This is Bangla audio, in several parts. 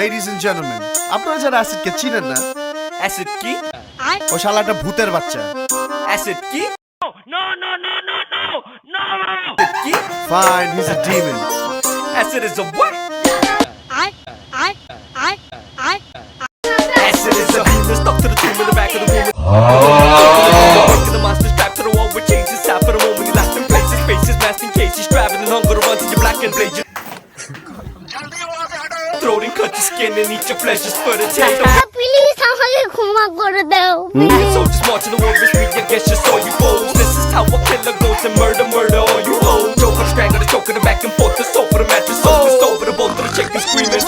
Ladies and gentlemen, আপনারা যারা অ্যাসিডকে চিনেন না, অ্যাসিড কি? ও শালাটা ভূতের বাচ্চা। অ্যাসিড কি? No! অ্যাসিড কি? Fine, he's a demon. Acid is a what? Acid is a demon stuck to the tomb in the back of the room. The monster's strapped to the wall with chains inside for the moment. He locked in places, faces, masked in cases, striving and hunger to run to your black and blade. Throat and cut your skin and eat your flesh just for the taste. Please আমাকে ক্ষমা করে দাও Soldiers marching the war with me, I guess you saw you foes. This is how a killer goes and murder all you hoes. Choke on the strangle, the choke on the back and forth, the soap for the mattress, so it's over the both of the chicken screaming.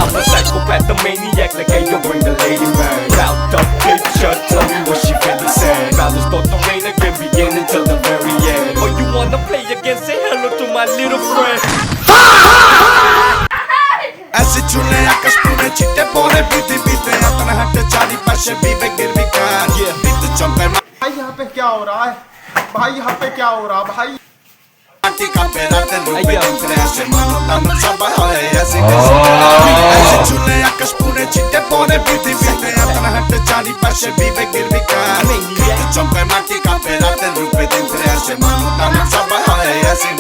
I'm a psychopath, a maniac, like hey, you bring the lady man. Route up, picture, tell me what she really said. Battles start to rain again, beginning till the very end. Oh, you wanna play again? Say hello to my little friend. Acid চুলে আকাশ পুড়ে ছিটে পড়ে পৃথিবীতে, আপনার হাতে চারিপাশে বিবেক নির্বিকার। বিদ্যুৎ চমকায় भाई यहाँ पे क्या हो रहा है? भाई यहाँ पे क्या हो रहा है भाई? মাটি কাঁপে রাতের রূপে উঠে আসে মানব দানব সবাই হয় অ্যাসিড। অ্যাসিড চুলে আকাশ পুড়ে ছিটে পড়ে পৃথিবীতে, আপনার হাতে চারিপাশে বিবেক নির্বিকার। বিদ্যুৎ চমকায় মাটি কাঁপে রাতের রূপে উঠে আসে মানব দানব সবাই হয় অ্যাসিড।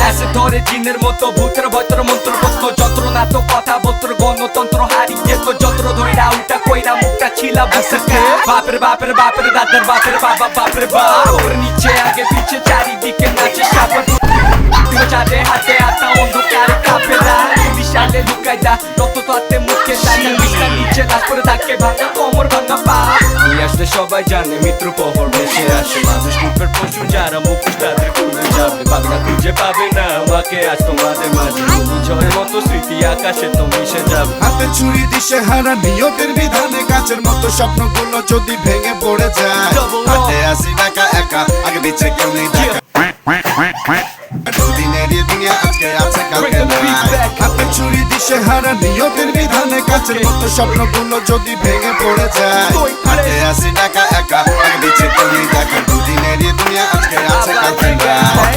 অ্যাসিড ধরে জিনের মতো ভূতের ভয়তর মন্ত্র পত্র যন্ত্রণা তো কথা বলতর গণতন্ত্র হারিয়ে তো যন্ত্র ধইরা উল্টা কইরা মুখটা ছিলা বুঝতে বাপের বাপের বাপের দাদার বাপের বাবা বাপের বাপ ওর নিচে আগে পিছে চারিদিকে নাচে সাপের চাঁদে হাতে আতা অন্ধকারে কাপেরা বিশালে ঢুকাই দা রক্ত তো হাতে মুখে দাঁড়িয়ে বিছানার নিচে লাশ পড়ে থাকে ভাঙা কোমর ভাঙা পা নিয়ে আসলে সবাই জানে মিত্র পহর ভেসে আসে মানুষ মুখের পশু যারা মুখোশ তাদের খুলে যাবে বাংলা খুঁজে পাবে না আমাকে আজ তোমাদের মাঝে ঝড়ের মতো স্মৃতি আকাশে তো মিশে যাবে হাতে ছুরি দিশে হারা নিয়তের বিধানে কাচের মতো স্বপ্নগুলো যদি ভেঙে পড়ে যায়, হাতে আসি একা একা আগে পিছে কেউ নেই দেখা। দুদিনের দুনিয়া আজকে আছে কালকে নাই, হাতে ছুরি দিশে হারা নিয়তের বিধানে কাচের মতো স্বপ্নগুলো যদি ভেঙে পড়ে যায়, হাতে আসি একা একা আগে পিছে কেউ নেই দেখা। দুদিনের দুনিয়া আজকে আছে কালকে নাই।